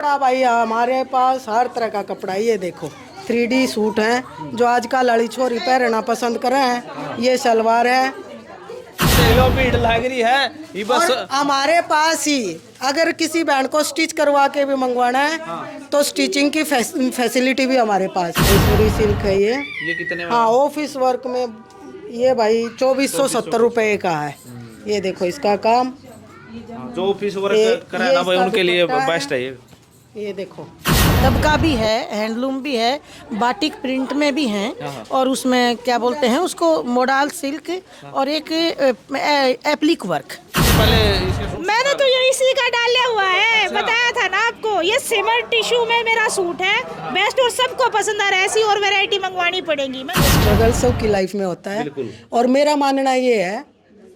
कपड़ा भाई हमारे पास हर तरह का कपड़ा। ये देखो 3D सूट है जो आजकल लड़ी छोरी पहनना पसंद कर रहे हैं। ये सलवार है, भीड़ लग रही है ये बस। और हमारे पास ही अगर किसी बहन को स्टिच करवा के भी मंगवाना है तो स्टिचिंग की फैसिलिटी भी हमारे पास है। पूरी सिल्क है ये कितने में? हाँ, ऑफिस वर्क में ये भाई 2470 रुपए का है। ये देखो इसका काम, जो ऑफिस वर्क कराना भाई उनके लिए बेस्ट है ये देखो। दबका भी है, हैंडलूम भी है, बाटिक प्रिंट में भी हैं, और उसमें क्या बोलते हैं उसको, मोडाल सिल्क, और एक एप्लिक वर्क। मैंने तो ये इसी का डाला हुआ है, बताया था ना आपको। ये सिमर टिश्यू में मेरा सूट है, बेस्ट और सबको पसंद आ रहा है। ऐसी और वैरायटी मंगवानी पड़ेगी। स्ट्रगल सबकी लाइफ में होता है, और मेरा मानना ये है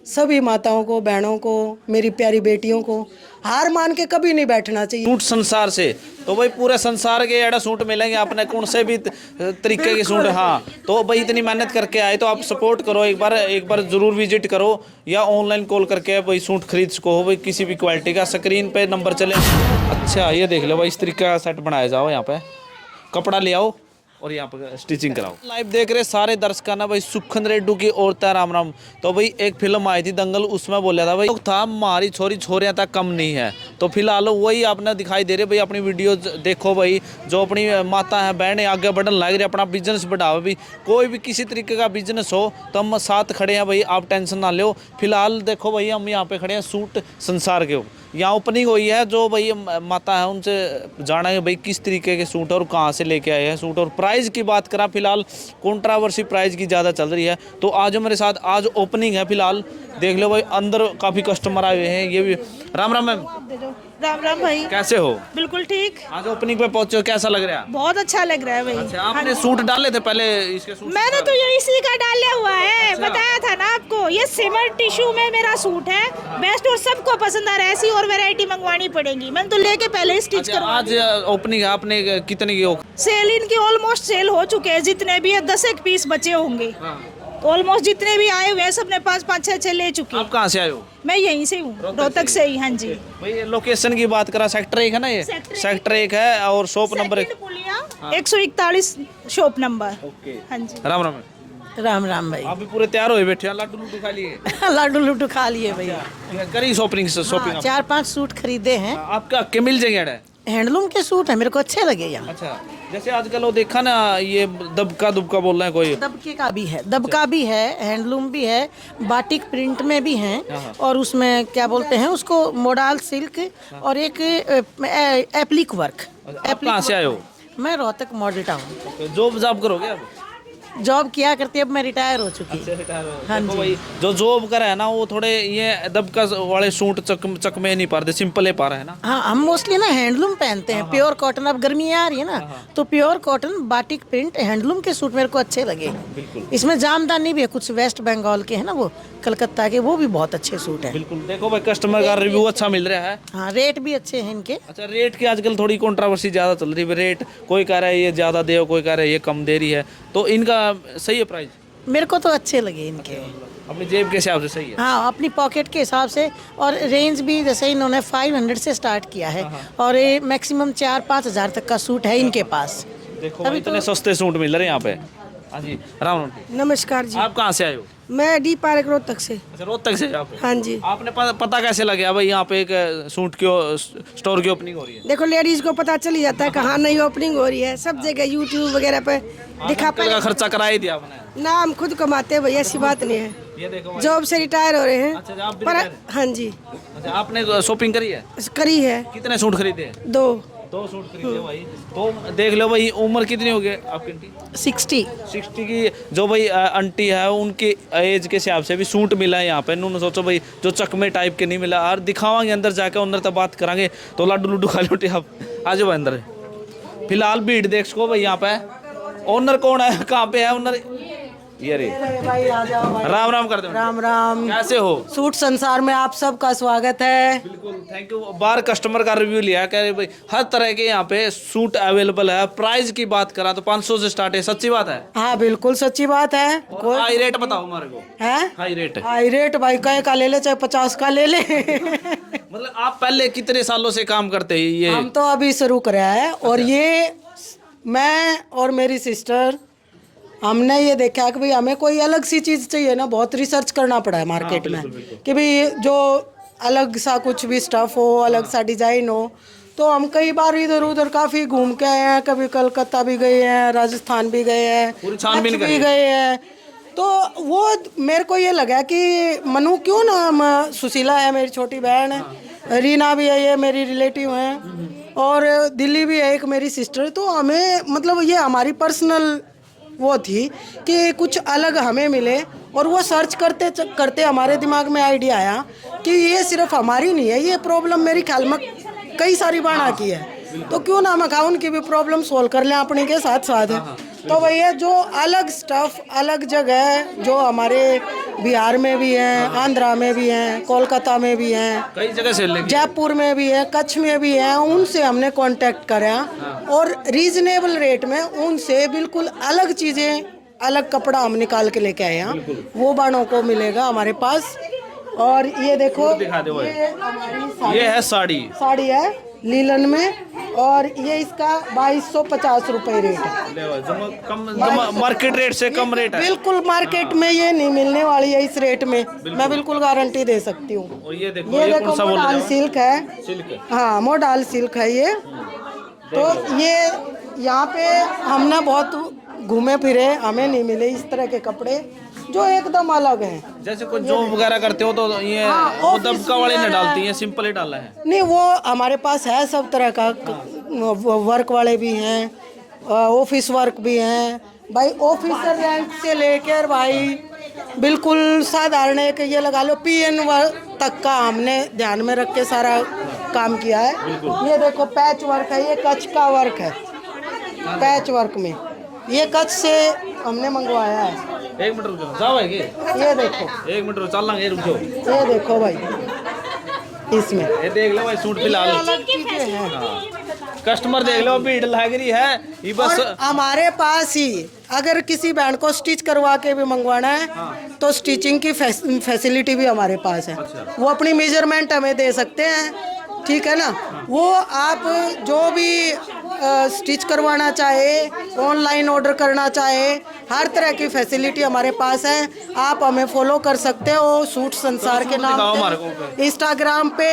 सभी माताओं को, बहनों को, मेरी प्यारी बेटियों को हार मान के कभी नहीं बैठना चाहिए। सूट संसार से तो भाई पूरे संसार के एड़ा सूट मिलेंगे अपने कौन से भी तरीके के सूट। हाँ तो भाई इतनी मेहनत करके आए तो आप सपोर्ट करो, एक बार जरूर विजिट करो, या ऑनलाइन कॉल करके भाई सूट खरीद सको हो भाई किसी भी क्वालिटी का। स्क्रीन पे नंबर चले। अच्छा ये देख लो भाई, इस तरीके का सेट बनाया जाओ, यहाँ पे कपड़ा ले आओ और यहाँ पर स्टिचिंग कराओ। लाइव देख रहे सारे दर्शकों ना भाई, सुखन रेड्डू की औरतें राम राम। तो भाई एक फिल्म आई थी दंगल, उसमें बोला था भाई था हमारी छोरी छोरियां तक कम नहीं है। तो फिलहाल वही आपने दिखाई दे रहे भाई। अपनी वीडियो देखो भाई, जो अपनी माता है बहन आगे बढ़ने लग रही, अपना बिजनेस बढ़ाओ भी। कोई भी किसी तरीके का बिजनेस हो तो हम साथ खड़े हैं भाई, आप टेंशन ना लो। फिलहाल देखो भाई हम यहाँ पे खड़े हैं सूट संसार के, यहाँ ओपनिंग हुई है। जो भाई माता है उनसे जानेंगे भाई किस तरीके के सूट और कहाँ से लेके आए हैं सूट। और प्राइस की बात करा, फिलहाल कंट्रावर्सी प्राइस की ज़्यादा चल रही है। तो आज मेरे साथ आज ओपनिंग है, फिलहाल देख लो भाई। अंदर काफ़ी कस्टमर आए हुए हैं। ये भी राम राम मैम। राम राम भाई, कैसे हो? बिल्कुल ठीक। आज ओपनिंग पे पहुंचे हो, कैसा लग रहा है? बहुत अच्छा लग रहा है भाई। अच्छा आपने सूट डाले थे पहले इसके सूट? मैंने तो ये इसी का डाला हुआ है, बताया था ना आपको। ये सिमर टिश्यू में मेरा सूट है, बेस्ट और सबको पसंद आ रहा है। ऐसी और वैरायटी मंगवानी पड़ेगी। मैंने तो लेके पहले स्टिच करवा। आज ओपनिंग है, आपने कितने की? सेल इनकी ऑलमोस्ट सेल हो चुके हैं, जितने भी है 10 एक पीस बचे होंगे। ऑलमोस्ट जितने भी आए हुए हैं सबने 5-5 6 ले चुके हैं। आप कहाँ से आए हो? मैं यहीं से हूँ, रोहतक से ही। हाँ जी भाई लोकेशन की बात करा, सेक्टर 1 है ना, ये सेक्टर 1 है और shop number 141 shop number. Okay हाँ जी। राम राम। राम राम भाई। आप भी पूरे तैयार हो बैठे हैं, लड्डू लड्डू खा लिए? लाडू लुड्डू खा लिए भैया। करी शॉपिंग शॉपिंग? 4-5 सूट खरीदे हैं। आपका के मिल जाएंगे? हैंडलूम के सूट है, मेरे को अच्छे लगे यहाँ। अच्छा जैसे आजकल वो देखा ना, ये दबका दुबका बोल रहे हैं कोई। दबके का भी है, दबका भी है, हैंडलूम भी है, बाटिक प्रिंट में भी हैं, और उसमें क्या बोलते हैं उसको, मोडाल सिल्क, और एक एप्लिक वर्क। आप कहाँ से आए हो? मैं रोहतक मॉडल टाउन। जॉब करोगे आप? जॉब किया करती, अब मैं रिटायर हो चुकी। हाँ जी भाई, जो जॉब कर है ना वो थोड़े ये दबका वाले सूट चक में नहीं पाते, सिंपल है पा रहे हैं ना। हाँ हम मोस्टली ना हैंडलूम पहनते हैं, प्योर कॉटन। अब गर्मी आ रही है ना, तो pure cotton batik print handloom के सूट मेरे को अच्छे लगे। इसमें जामदानी भी है, कुछ वेस्ट बंगाल के है ना, वो कलकत्ता के, वो भी बहुत अच्छे सूट है। बिल्कुल देखो भाई, कस्टमर का रिव्यू अच्छा मिल रहा है। हाँ रेट भी अच्छे हैं इनके। अच्छा रेट की आजकल थोड़ी कंट्रोवर्सी ज़्यादा चल रही है। रेट कोई कह रहा है ये ज़्यादा दे, कोई कह रहा है ये कम दे रही है। तो इनका सही है प्राइस? मेरे को तो अच्छे लगे इनके। अपनी जेब के हिसाब से सही है? हाँ अपनी पॉकेट के हिसाब से। और रेंज भी जैसे इन्होंने 500 से स्टार्ट किया है, और ये मैक्सिमम 4-5 हज़ार तक का सूट है इनके पास। देखो भाई, इतने सस्ते सूट मिल रहे हैं यहाँ पे। हाँ जी राम राम। नमस्कार जी, आप कहाँ से आए हो? मैं डी पार्क रोहतक से। अच्छा रोहतक से आप? हाँ जी। आपने पता कैसे लगा भाई यहाँ पे एक सूट की स्टोर की ओपनिंग हो रही है? देखो लेडीज को पता चल ही जाता है कहाँ नई ओपनिंग हो रही है, सब जगह यूट्यूब वगैरह पे दिखा। का खर्चा करा ही दिया आपने? ना हम खुद कमाते हैं भैया, ऐसी बात नहीं है। ये देखो जॉब से रिटायर हो रहे हैं। अच्छा आप भी पर retire? हाँ जी अच्छा आपने शॉपिंग करी है? करी है। कितने सूट खरीदे? 2 सूट खरीदे भाई। तो देख लो भाई, उम्र कितनी हो गई आपकी? 60 की जो भाई आंटी है, उनकी एज के हिसाब से भी सूट मिला है यहाँ पे। उन्होंने सोचो भाई जो चकमे टाइप के नहीं मिला, और दिखावांगे अंदर जाके, अंदर तक बात करांगे। तो लड्डू लड्डू खा लो आप, आ जाओ अंदर। फिलहाल भीड़ देख सको भाई यहाँ पे। ओनर कौन है, कहाँ पे है ओनर? ये रे भाई आ जाओ भाई। राम राम कर दो। राम राम। कैसे हो? सूट संसार में आप सबका स्वागत है। बिल्कुल थैंक यू। बार कस्टमर का रिव्यू लिया कह रहे भाई हर तरह के यहाँ पे सूट अवेलेबल है। प्राइस की बात करा तो 500 से स्टार्ट है, सच्ची बात है? हाँ बिल्कुल सच्ची बात है। और हाई रेट बताओ हमारे को। है हाई रेट हाई रेट भाई, कहे का ले ले चाहे 50 का ले ले। मतलब आप पहले कितने सालों से काम करते हैं ये? हम तो अभी शुरू करा है और ये मैं और मेरी सिस्टर हमने ये देखा कि भाई हमें कोई अलग सी चीज़ चाहिए ना, बहुत रिसर्च करना पड़ा है मार्केट में कि भाई जो अलग सा कुछ भी स्टफ़ हो, अलग सा डिज़ाइन हो। तो हम कई बार इधर उधर काफ़ी घूम के आए हैं, कभी कलकत्ता भी गए हैं, राजस्थान भी गए हैं, पूरी छानबीन भी गए हैं। तो वो मेरे को ये लगा कि मनु क्यों ना हम, सुशीला है मेरी छोटी बहन है, रीना भी है ये मेरी रिलेटिव हैं, और दिल्ली भी है एक मेरी सिस्टर। तो हमें मतलब ये हमारी पर्सनल वो थी कि कुछ अलग हमें मिले, और वो सर्च करते करते हमारे दिमाग में आइडिया आया कि ये सिर्फ हमारी नहीं है, ये प्रॉब्लम मेरी ख्याल में कई सारी बाणा की है। तो क्यों ना हम उनकी भी प्रॉब्लम सोल्व कर लें अपने के साथ साथ। तो भैया जो अलग स्टफ अलग जगह जो हमारे बिहार में भी हैं, आंध्रा में भी हैं, कोलकाता में भी हैं, कई जगह से लेंगे, जयपुर में भी है, कच्छ में भी है, उनसे हमने कांटेक्ट करा और रीजनेबल रेट में उनसे बिल्कुल अलग चीज़ें, अलग कपड़ा हम निकाल के लेके आए हैं। वो बाणों को मिलेगा हमारे पास। और ये देखो, दिखा दो। ये हमारी ये है साड़ी है लीलन में, और ये इसका 2250 रुपये रेट है। मार्केट रेट से कम रेट है। बिल्कुल मार्केट में ये नहीं मिलने वाली है इस रेट में, मैं बिल्कुल गारंटी दे सकती हूँ। और ये देखो मोडाल सिल्क है। सिल्क, हाँ मोडाल सिल्क है ये। तो ये यहाँ पे हमने बहुत घूमे फिरे, हमें नहीं मिले इस तरह के कपड़े जो एकदम अलग हैं। जैसे कुछ जॉब वगैरह करते हो तो ये वो दबका वाले ने डालती है, सिंपल ही डाला है? नहीं, वो हमारे पास है सब तरह का वर्क वाले भी हैं, ऑफिस वर्क भी हैं भाई, ऑफिसर रैंक से लेकर भाई बिल्कुल साधारण एक ये लगा लो PN वर्क तक का हमने ध्यान में रख के सारा काम किया है। ये देखो पैच वर्क है, ये कच्छ का वर्क है। पैच वर्क में ये कच्छ से हमने मंगवाया है। एक मिनट रुक जाओ, ये देखो, एक मिनट रुक चल लांगे, रुक जाओ। ये देखो भाई, इसमें ये देख लो भाई सूट फिलहाल अलग चीजें हैं। कस्टमर देख लो भीड़ लग रही है ये बस। और हमारे पास ही अगर किसी बैंड को स्टिच करवा के भी मंगवाना है तो स्टिचिंग की फैसिलिटी भी हमारे पास है। वो अपनी मेजरमेंट हमें दे सकते हैं, ठीक है ना। वो आप जो भी स्टिच करवाना चाहे, ऑनलाइन ऑर्डर करना चाहे, हर तरह की फैसिलिटी हमारे पास है। आप हमें फॉलो कर सकते हो सूट संसार के नाम पे, इंस्टाग्राम पे,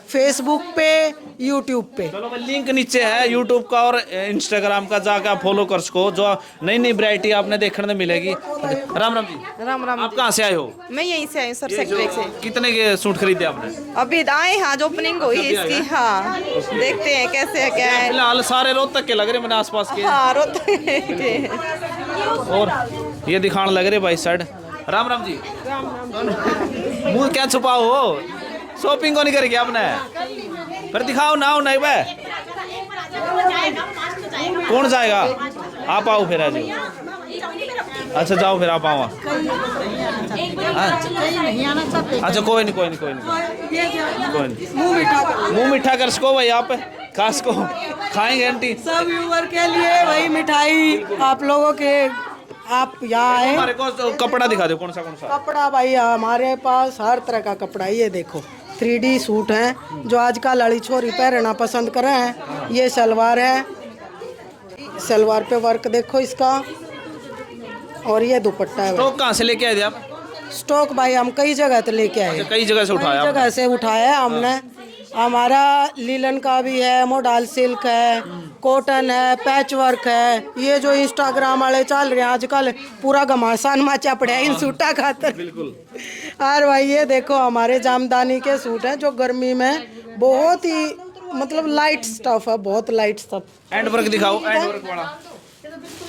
फेसबुक पे, यूट्यूब पे। चलो भाई लिंक नीचे है यूट्यूब का और इंस्टाग्राम का, जाकर आप फॉलो कर सको। जो नई नई वैरायटी आपने देखने को मिलेगी। राम राम जी। राम राम। आप कहाँ से आए हो? मैं यहीं से आई हूँ सर, सेक्टर 1 से। कितने के सूट खरीदे आपने? अभी आए हैं, आज ओपनिंग हुई है इसकी। हाँ देखते हैं कैसे है क्या है। फिलहाल सारे रोहतक के लग रहे मैंने आसपास के। हाँ रोहतक के। और ये दिखाने लग रहे भाई साइड। राम राम जी। मुँह क्या छुपाओ हो, शॉपिंग को नहीं करेगी आपने? फिर दिखाओ ना हो नहीं भाई, कौन जाएगा? आप आओ फिर, आ जाओ। अच्छा जाओ फिर, आप आओ। अच्छा कोई नहीं कोई नहीं कोई नहीं कोई नहीं, मुँह मीठा कर सको भाई आप, खास को खाएंगे आंटी। सब व्यूअर के लिए भाई मिठाई आप लोगों के, आप यहाँ आए। हमारे को कपड़ा दिखा दो, कौन सा कपड़ा भाई हमारे पास हर तरह का कपड़ा। ये देखो 3D सूट हैं जो आजकल लड़ी छोरी पहनना पसंद कर रहे हैं। ये सलवार है, सलवार पे वर्क देखो इसका, और ये दुपट्टा है। स्टॉक कहाँ से लेके आए थे आप? स्टॉक भाई हम कई जगह से लेके आए, कई जगह से उठाया? कई जगह से उठाया हमने। हमारा लीलन का भी है, मोडाल सिल्क है, कॉटन है, पैच वर्क है। ये जो इंस्टाग्राम वाले चल रहे हैं आजकल, पूरा घमासान मचा पड़ा है इन सूटा खातर। बिल्कुल। और भाई ये देखो हमारे जामदानी के सूट हैं जो गर्मी में बहुत ही मतलब लाइट स्टफ है, बहुत लाइट स्टफ। हैंड वर्क दिखाओ, हैंड वर्क वाला।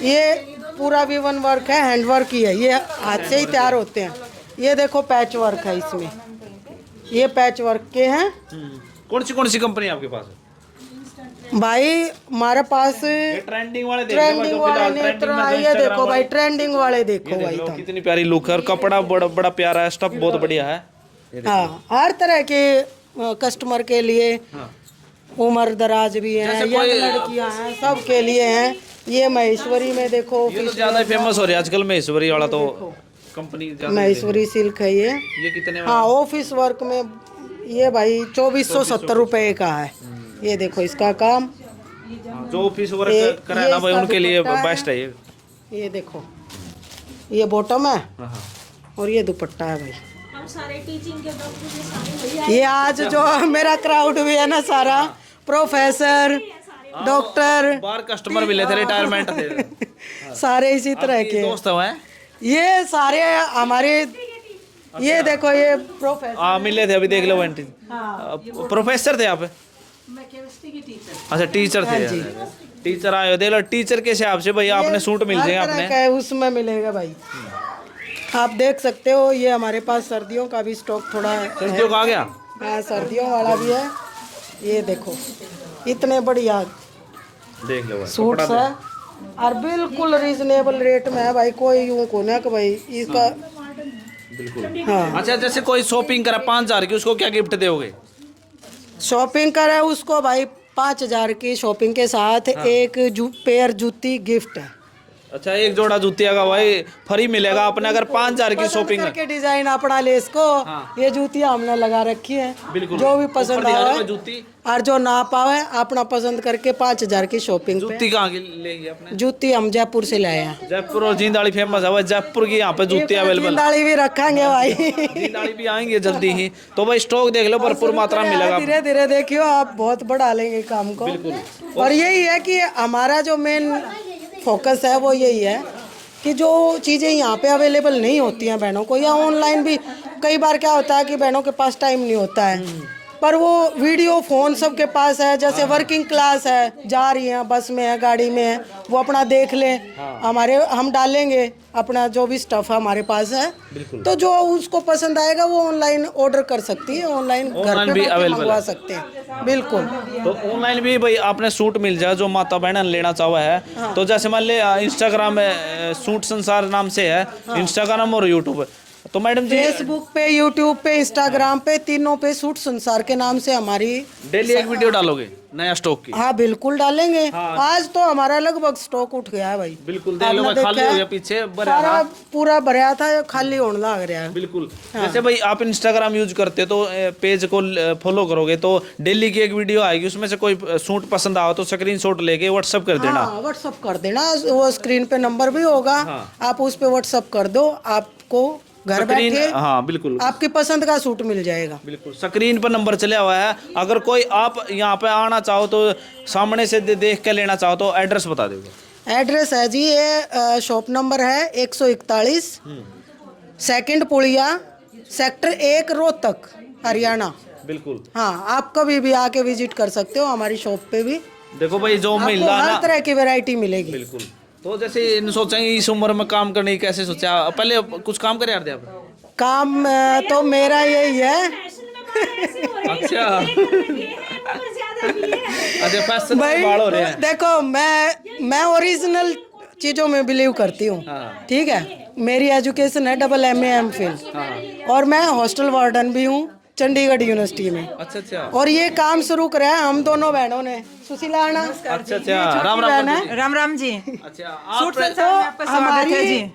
ये पूरा V1 वर्क है, हैंड वर्क ही है, ये हाथ से ही तैयार होते हैं। ये देखो पैच वर्क है इसमें, ये पैच वर्क के हैं। कौन सी कंपनी है आपके पास? भाई हमारे पास ट्रेंडिंग वाले देख लो, ट्रेंडिंग जो वाले फिलहाल ने ट्रेंडिंग में ये Instagram देखो भाई वाले। ट्रेंडिंग वाले देखो ये देख भाई लो, तुम। कितनी प्यारी लुक है और कपड़ा बड़ा बड़ा प्यारा है, स्टफ बहुत बढ़िया है। हाँ हर तरह के कस्टमर के लिए, उम्र दराज भी हैं, जैसे यंग कोई- लड़कियां हैं, सब के लिए हैं। ये महेश्वरी में देखो, ये तो ज्यादा फेमस हो रहा है आजकल महेश्वरी वाला, तो कंपनी ज्यादा महेश्वरी सिल्क है ये। ये कितने में? हाँ ऑफिस वर्क में ये भाई 2470 रुपए का है। ये देखो इसका काम, जो ऑफिस वर्क करे ना भाई, इसका उनके लिए दुपट्टा बेस्ट है ये। ये देखो ये बॉटम है हाँ। और ये दुपट्टा है भाई। हम सारे टीचिंग के डॉक्टर ये आज जो मेरा क्राउड भी है ना सारा, प्रोफेसर, डॉक्टर, बाहर कस्टमर मिले थे, रिटायरमेंट थे, सारे इसी तरह के दोस्त हैं। ये सारे हमारे। ये देखो ये प्रोफेसर, हाँ मिले थे अभी, देख लो आंटी। प्रोफेसर थे आप? मैं केमिस्ट्री की टीचर। अच्छा टीचर थे। टीचर आए हो, देख लो टीचर के हिसाब से भाई आपने सूट मिल हर जाएगा तरह आपने। का है, उसमें मिलेगा भाई। आप देख सकते हो ये हमारे पास सर्दियों का भी स्टॉक थोड़ा है। सर्दियों का आ गया? हाँ सर्दियों वाला भी है। ये देखो इतने बढ़िया देख लो भाई, सूट्स कपड़ा है और बिल्कुल रीजनेबल रेट में है भाई। कोई यूं को ना कि भाई इसका बिल्कुल। हाँ अच्छा जैसे कोई शॉपिंग करा 5000 की, उसको क्या गिफ्ट दोगे? शॉपिंग करे उसको भाई 5000 की शॉपिंग के साथ एक पेयर जूती गिफ्ट है। अच्छा एक जोड़ा जूतिया का भाई फ्री मिलेगा अपने, अगर 5000 की पसंद शॉपिंग करके डिजाइन अपना ले इसको। ये जूतियां हमने लगा रखी है, बिल्कुल। जो भी पसंद ऊपर दिखा दो आवे भाई जूती। और जो ना पावे अपना पसंद करके 5000 की शॉपिंग पे। जूती कहाँ की लेंगे अपने? जूती हम जयपुर से लाए हैं। जयपुर और जींदाड़ी फेमस है भाई, जयपुर की यहाँ पे जूती अवेलेबल। जिंदाड़ी भी रखेंगे भाई। जींदाड़ी भी आएंगे जल्दी ही, तो भाई स्टॉक देख लो, भरपूर मात्रा में मिलेगा। धीरे धीरे देखियो आप बहुत बढ़ा लेंगे काम को। और यही है कि हमारा जो मेन फोकस है वो यही है कि जो चीज़ें यहाँ पे अवेलेबल नहीं होती हैं बहनों को, या ऑनलाइन भी कई बार क्या होता है कि बहनों के पास टाइम नहीं होता है, पर वो वीडियो फ़ोन सबके पास है। जैसे वर्किंग क्लास है, जा रही हैं, बस में है, गाड़ी में है, वो अपना देख लें। हम डालेंगे अपना जो भी स्टफ़ हमारे पास है, तो जो उसको पसंद आएगा वो ऑनलाइन ऑर्डर कर सकती है, ऑनलाइन घर पे भी बैठे available मंगवा है। सकते हैं। बिल्कुल तो ऑनलाइन भी भाई आपने सूट मिल जाए जो माता बहन लेना चाहे है। तो जैसे मान ले इंस्टाग्राम में सूट संसार नाम से है, इंस्टाग्राम और यूट्यूब। तो मैडम जी फेसबुक पे, यूट्यूब पे, इंस्टाग्राम पे, तीनों पे सूट संसार के नाम से हमारी। डेली एक वीडियो डालोगे नया स्टॉक की? हाँ बिल्कुल डालेंगे। आज तो हमारा लगभग स्टॉक उठ गया है भाई। बिल्कुल देख लो भाई, आपने खाली देखा हो है? गया पीछे भरा सारा था। पूरा भरा था, ये खाली होने लग रहा है। बिल्कुल। जैसे भाई आप इंस्टाग्राम यूज करते हो तो पेज को फॉलो करोगे तो डेली की एक वीडियो आएगी, उसमें से कोई सूट पसंद आओ तो स्क्रीनशॉट लेके व्हाट्सएप कर देना। हाँ व्हाट्सअप कर देना, वो स्क्रीन पे नंबर भी होगा, आप उस पे व्हाट्सअप कर दो, आपको घर स्क्रीन बैठे हाँ बिल्कुल आपकी पसंद का सूट मिल जाएगा। बिल्कुल स्क्रीन पर नंबर चला हुआ है। अगर कोई आप यहाँ पे आना चाहो तो सामने से देख के लेना चाहो तो एड्रेस बता दोगे? एड्रेस है जी, ये शॉप नंबर है 141 सेकंड पुलिया, सेक्टर 1 रोहतक, हरियाणा। बिल्कुल। हाँ आप कभी भी आके विजिट कर सकते हो हमारी शॉप पे भी। देखो भाई जो आपको महिला हर ना, तरह की वैरायटी मिलेगी। बिल्कुल। तो जैसे इन सोचा इस उम्र में काम करने की कैसे सोचा? पहले कुछ काम करे यार आप? काम तो मेरा यही है। अच्छा अच्छा फैशन भाई बाल हो रहे हैं। देखो मैं ओरिजिनल चीज़ों में बिलीव करती हूँ। हाँ। ठीक है, मेरी एजुकेशन है MA MPhil और मैं हॉस्टल वार्डन भी हूँ चंडीगढ़ यूनिवर्सिटी में। अच्छा अच्छा और ये काम शुरू करा है हम दोनों बहनों ने। सुशीला आना अच्छा अच्छा राम राम बहन है। राम राम जी। अच्छा आप तो हमारी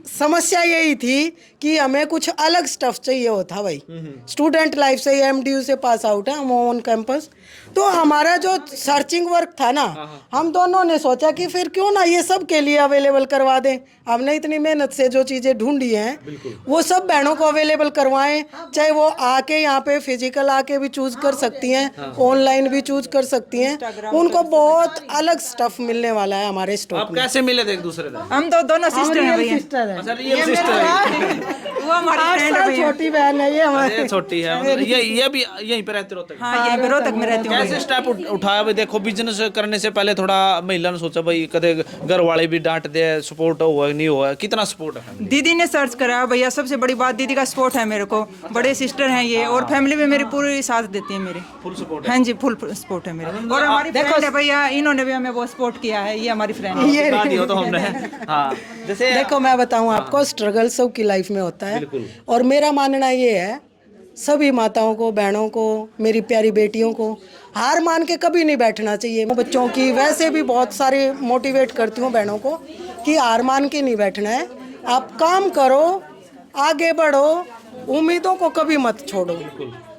समस्या यही थी कि हमें कुछ अलग स्टफ चाहिए होता भाई। स्टूडेंट लाइफ से MDU से पास आउट है हम ऑन कैंपस। तो हमारा जो सर्चिंग वर्क था ना, हम दोनों ने सोचा कि फिर क्यों ना ये सब के लिए अवेलेबल करवा दें। हमने इतनी मेहनत से जो चीज़ें ढूंढी हैं वो सब बहनों को अवेलेबल करवाएं, चाहे वो आके यहाँ पे फिजिकल आके भी चूज कर सकती हैं, ऑनलाइन भी चूज कर सकती हैं। उनको बहुत अलग स्टफ मिलने वाला है हमारे स्टॉक आप में। कैसे मिले थे एक दूसरे से? हम तो दोनों सिस्टर हैं भैया। सिस्टर है। अच्छा रियल सिस्टर है। वो हमारी 8 फ्रेंड साल है। छोटी बहन है ये हमारी। ये छोटी है मतलब ये भी यहीं पे रहते रोहतक। हाँ यहीं पे रोहतक में रहती हूँ। कैसे स्टेप उठाया भाई? देखो बिजनेस करने से पहले थोड़ा महिला ने सोचा भाई कदे घर वाले भी डांट दे, सपोर्ट हुआ नहीं हुआ, कितना सपोर्ट है? दीदी ने सर्च करा भैया, सबसे बड़ी बात दीदी का सपोर्ट है मेरे को, बड़े सिस्टर हैं ये, और फैमिली भी मेरी पूरी साथ देती है मेरे। फुल सपोर्ट हाँ जी फुल सपोर्ट है मेरे। और हमारी फ्रेंड है भैया, इन्होंने भी हमें बहुत सपोर्ट किया है, ये हमारी फ्रेंड है। ये दिखा दिया तो हमने। हाँ जैसे देखो मैं बताऊं आपको, स्ट्रगल सबकी लाइफ में होता है, और मेरा मानना ये है सभी माताओं को, बहनों को, मेरी प्यारी बेटियों को हार मान के कभी नहीं बैठना चाहिए। मैं बच्चों की वैसे भी बहुत सारे मोटिवेट करती हूँ बहनों को कि हार मान के नहीं बैठना है, आप काम करो, आगे बढ़ो, उम्मीदों को कभी मत छोड़ो।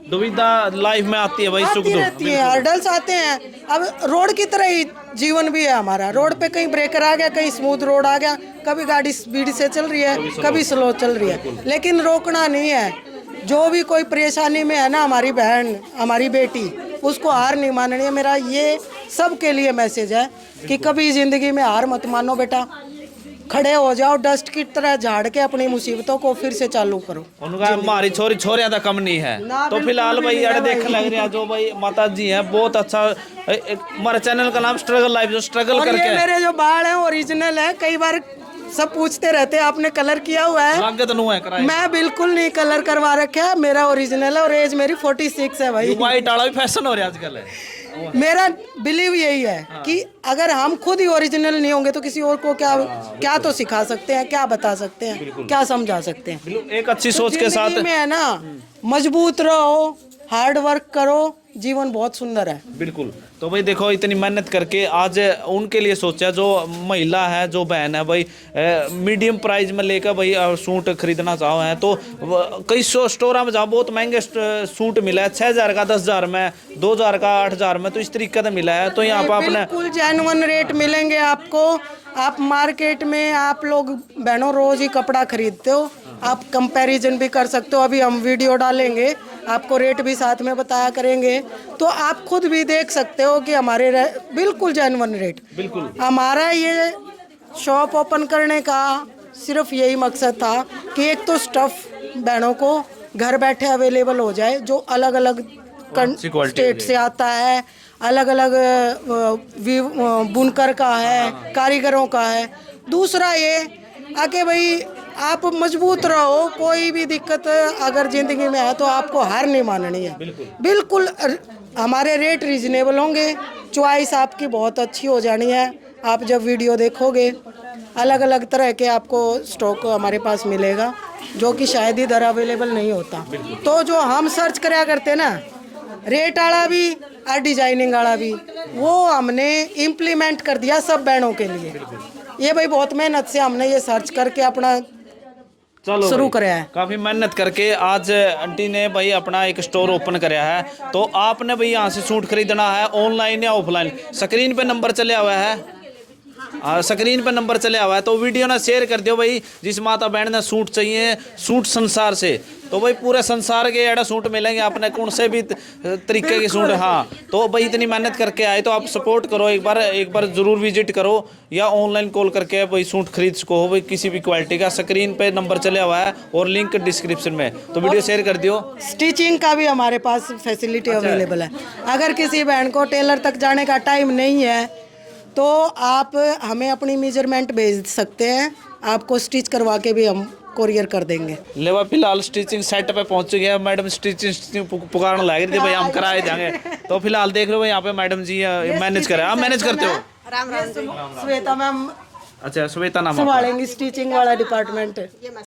दुविधा लाइफ में आती है भाई, सुख आती दुख। रहती है, हर्डल्स आते हैं। अब रोड की तरह ही जीवन भी है हमारा, रोड पे कहीं ब्रेकर आ गया, कहीं स्मूथ रोड आ गया, कभी गाड़ी स्पीड से चल रही है, कभी स्लो चल रही है, लेकिन रोकना नहीं है। जो भी कोई परेशानी में है ना हमारी बहन, हमारी बेटी, उसको हार नहीं माननी है। मेरा ये सबके लिए मैसेज है कि कभी जिंदगी में हार मत मानो बेटा, खड़े हो जाओ, डस्ट की तरह झाड़ के अपनी मुसीबतों को फिर से चालू करो। उनका हमारी छोरी छोरियां तो कम नहीं है। तो फिलहाल भाई यार देख लग रहा है जो भाई माता जी हैं, बहुत अच्छा। हमारे चैनल का नाम स्ट्रगल लाइफ, जो स्ट्रगल और ये करके मेरे जो बाल हैं ओरिजिनल है। कई बार सब पूछते रहते हैं आपने कलर किया हुआ है? लागत नु है कराई। मैं बिल्कुल नहीं कलर करवा रखा है, मेरा ओरिजिनल है, और एज मेरी 46 है भाई। व्हाइट वाला भी फैशन हो रहा है आजकल है। मेरा बिलीव यही है कि अगर हम खुद ही ओरिजिनल नहीं होंगे तो किसी और को क्या तो सिखा सकते हैं, क्या बता सकते हैं, क्या समझा सकते हैं। एक अच्छी सोच के साथ जिंदगी में है ना, मजबूत रहो, हार्ड वर्क करो, जीवन बहुत सुंदर है। बिल्कुल। तो भाई देखो इतनी मेहनत करके आज उनके लिए सोचा, जो महिला है, जो बहन है भाई, मीडियम प्राइस में लेकर भाई सूट खरीदना चाहो है तो कई स्टोर में जाओ, बहुत महंगे सूट मिला है, 6,000 का 10,000 में, 2,000 का 8,000 में, तो इस तरीके का मिला है। तो यहाँ पर अपने बिल्कुल जेन्युइन रेट मिलेंगे आपको। आप मार्केट में, आप लोग बहनों रोज ही कपड़ा खरीदते हो, आप कंपैरिजन भी कर सकते हो। अभी हम वीडियो डालेंगे, आपको रेट भी साथ में बताया करेंगे, तो आप खुद भी देख सकते हो कि हमारे बिल्कुल जेन्युइन रेट। बिल्कुल। हमारा ये शॉप ओपन करने का सिर्फ यही मकसद था कि एक तो स्टफ़ बहनों को घर बैठे अवेलेबल हो जाए, जो अलग अलग स्टेट से आता है, अलग अलग बुनकर का है, कारीगरों का है। दूसरा ये आके भाई आप मजबूत रहो, कोई भी दिक्कत अगर ज़िंदगी में है तो आपको हार नहीं माननी है। बिल्कुल हमारे रेट रीजनेबल होंगे, चॉइस आपकी बहुत अच्छी हो जानी है। आप जब वीडियो देखोगे अलग अलग तरह के आपको स्टॉक हमारे पास मिलेगा, जो कि शायद इधर अवेलेबल नहीं होता। तो जो हम सर्च कराया करते ना, रेट वाला भी और डिजाइनिंग वाला भी, वो हमने इम्प्लीमेंट कर दिया सब बहनों के लिए। ये भाई बहुत मेहनत से हमने ये सर्च करके अपना चलो शुरू भाई, कराया है। काफी मेहनत करके आज आंटी ने भाई अपना एक स्टोर ओपन कराया है। तो आपने भाई यहाँ से सूट खरीदना है, ऑनलाइन या ऑफलाइन, स्क्रीन पे नंबर चले हुआ है, स्क्रीन पे नंबर चले हुआ है, तो वीडियो ना शेयर कर दियो भाई। जिस माता बहन ने सूट चाहिए, सूट संसार से, तो भाई पूरे संसार के एड़ा सूट मिलेंगे आपने, कौन से भी तरीके के सूट। हाँ तो भाई इतनी मेहनत करके आए तो आप सपोर्ट करो, एक बार जरूर विजिट करो, या ऑनलाइन कॉल करके भाई सूट खरीद सको हो भाई किसी भी क्वालिटी का। स्क्रीन पे नंबर चले हुआ है और लिंक डिस्क्रिप्शन में, तो वीडियो शेयर कर दियो। स्टिचिंग का भी हमारे पास फैसिलिटी अवेलेबल है। अगर किसी बहन को टेलर तक जाने का टाइम नहीं है तो आप हमें अपनी मेजरमेंट भेज सकते हैं, आपको स्टिच करवा के भी हम कोरियर कर देंगे। लेवा फिलहाल स्टिचिंग सेट पे पहुंच गया, मैडम स्टिचिंग पुकारने लग रही थी भाई हम कराए जाएंगे। तो फिलहाल देख लो भाई यहाँ पे मैडम जी मैनेज करे, आप मैनेज करते हो? श्वेता मैम अच्छा श्वेता नाम संभालेंगी स्टिचिंग वाला डिपार्टमेंट।